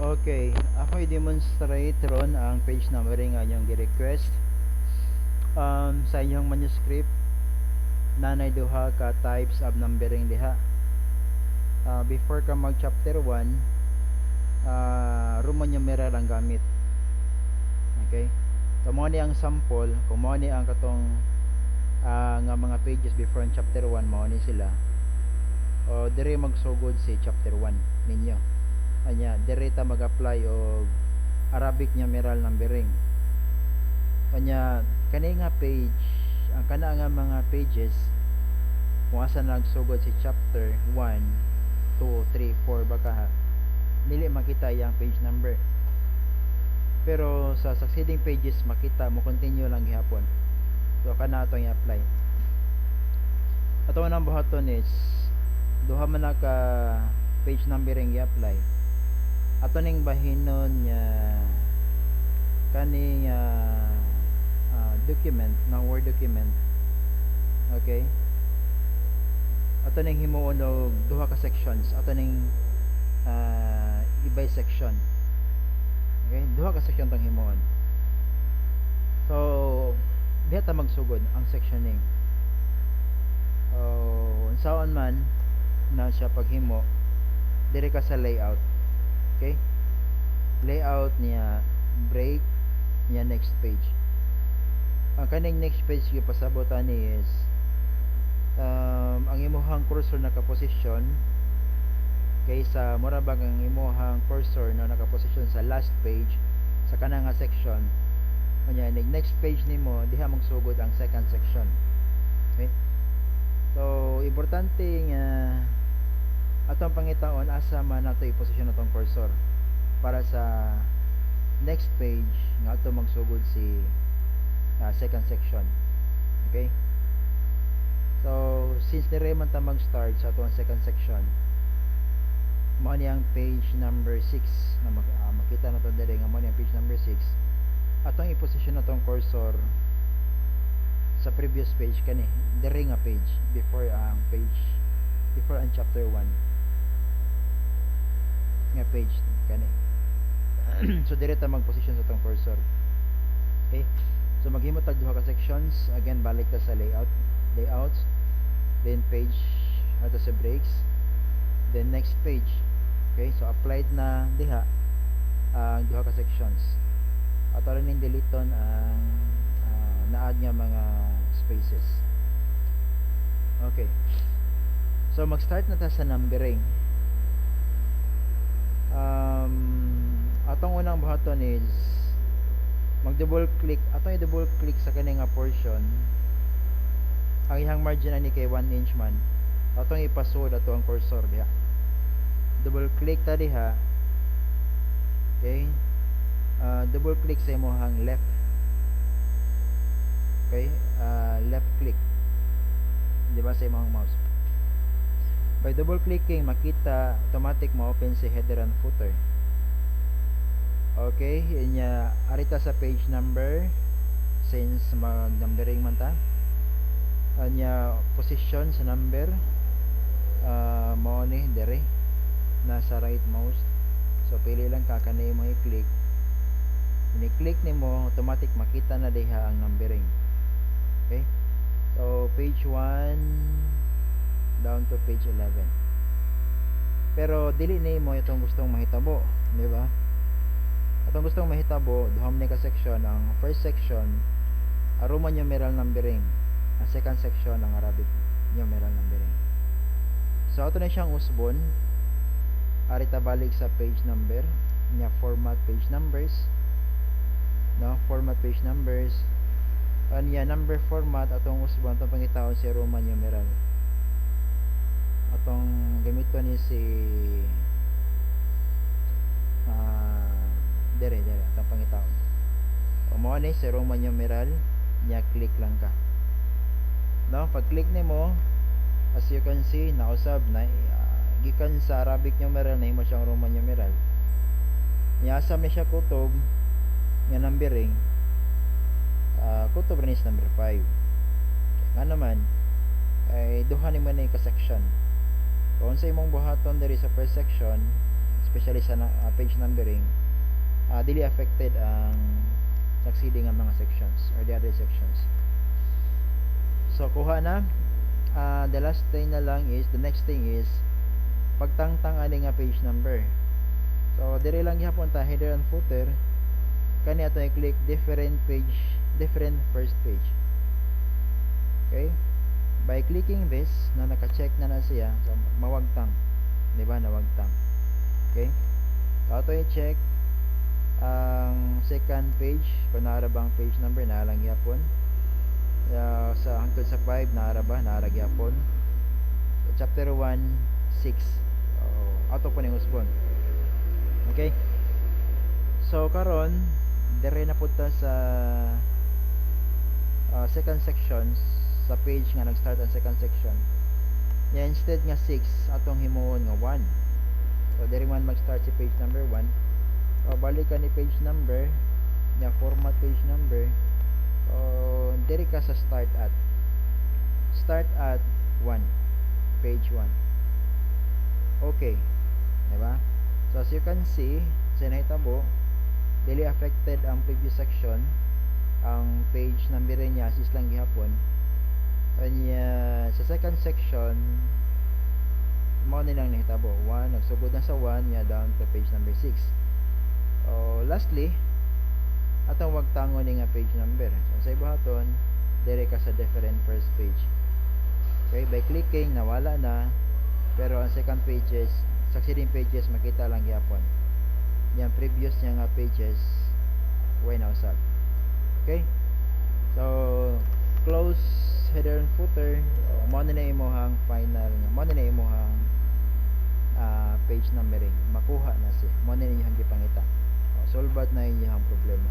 Okay, ako i-demonstrate ron ang page numbering nga inyong gi-request. Sa inyong manuscript, nanay duha ka types of numbering diha. Before ka mag chapter 1, Roman numeral ang gamit. Okay? So, mo ni ang sample, kung mo ni ang katong nga mga pages before ang chapter 1, mo ni sila. O, dire magsugod si chapter 1 ninyo. Anya, dire ta mag-apply og Arabic numeral numbering. Anya, kani nga page, ang kana nga mga pages kung asa nagsugod si chapter 1, 2, 3, 4 baka ha, dili makita yang page number. Pero sa succeeding pages makita mo, continue lang gihapon. So kana atong i-apply. Ato nang buhaton is duha man na ka page numbering i-apply. Ato ning bahinon nga kaning document na Word document. Okay? Ato ning himuon og duha ka sections. Ato ning ibay section. Okay? Duha ka section tong himuon. So, diha ta magsugod ang sectioning. Unsaon man na siya paghimo, dire ka sa layout. Okay? Layout niya break niya next page. Ang kaning next page gipasabotan ni is ang imuhang cursor nakaposisyon kaysa mura bang ang imuhang cursor na nakaposisyon sa last page sa kanang nga section. Kanya next page nimo diha magsugod ang second section. Okay? So importante nga atong pangitaon asa man nato i-posisyon atong cursor para sa next page nga ato magsugod si second section. Okay? So since dire man ta mag-start sa atong second section, mao ni ang page number 6 na makita nato dire nga mao ni ang page number 6. Atong i-posisyon atong cursor sa previous page kani dire nga page before ang chapter 1 nga page kani. So dire ta mag-position sa atong cursor. Okay? So maghimo tag duha ka sections. Again, balik ta sa layouts, then page ato sa breaks, then next page. Okay? So applied na diha ang duha ka sections. Ato rin ning deleton ang na-add nga mga spaces. Okay. So mag-start na ta sa numbering. Atong unang buhaton is mag-double click. Atong i-double click sa kani nga portion. Ang ihang margin ani kay 1 inch man. Atong ipasud ato ang cursor diha. Double click ta diha. Okay? Double click sa imong left. Okay? Left click. Di ba sa imong mouse? By double clicking, makita automatic ma-open si header and footer. Okay, inya arita sa page number since mag-numbering man ta. Anya position sa number mao ni dire nasa right mouse. So pili lang ka kanay mo i-click. Ini-click nimo, automatic makita na diha ang numbering. Okay? So page 1 down to page 11. Pero dili nimo itong gustong mahitabo, di ba? Atong gustong mahitabo, duha man ka section. Ang first section Roman numeral numbering. Ang second section ang Arabic numeral numbering. So ato na siyang usbon. Arita balik sa page number nya format page numbers. No, format page numbers. Anya number format atong usbon atong pangitaon si Roman numeral. Atong gamiton ni si dire atong pangitaon. O mo ni si Roman numeral nya click lang ka. No, pag click nimo, as you can see, nausab na gikan sa Arabic numeral na imo siyang Roman numeral. Nya asa mi siya kutob nga numbering. Kutob rin is number 5. Nga naman ay duha ni man ka section. Kung sa imong buhaton diri sa first section, especially sa page numbering, dili affected ang succeeding nga mga sections or the other sections. So kuha na. The last thing na lang is, the next thing is pagtangtang ani nga page number. So dire lang gyapon ta header and footer, kani ato i-click different page, different first page. Okay, by clicking this na naka-check na siya, so mawagtang, di ba, nawagtang. Okay, so ato i-check ang second page kung naara bang page number, na lang gyapon. Sa hangtod sa 5 naara ba, naara gyapon. So, chapter 1 6, ato po ning usbon. Okay, so karon dire na pud ta sa second section sa page nga nag-start ang second section. Instead nga 6 atong himuon nga 1. So dire man mag-start si page number 1. So balik ka ni page number nya format page number. Dire ka sa start at 1, page 1. Okay, diba? So as you can see sa nahitabo, dili affected ang previous section. Ang page number niya sis lang gihapon. Sa second section mao ni lang nahitabo 1, nagsugod na sa 1 nya down to page number 6. Lastly, atong wagtangon ni nga page number. So sa ibahaton, dire ka sa different first page. Okay, by clicking nawala na, pero ang second pages, succeeding pages makita lang gyapon. Yang previous nya nga pages way na usab. Okay, so close header and footer. Mo na imong final nga, mo na imong page numbering, makuha na siya, mo na inyong gipangita. Solved na inyong problema.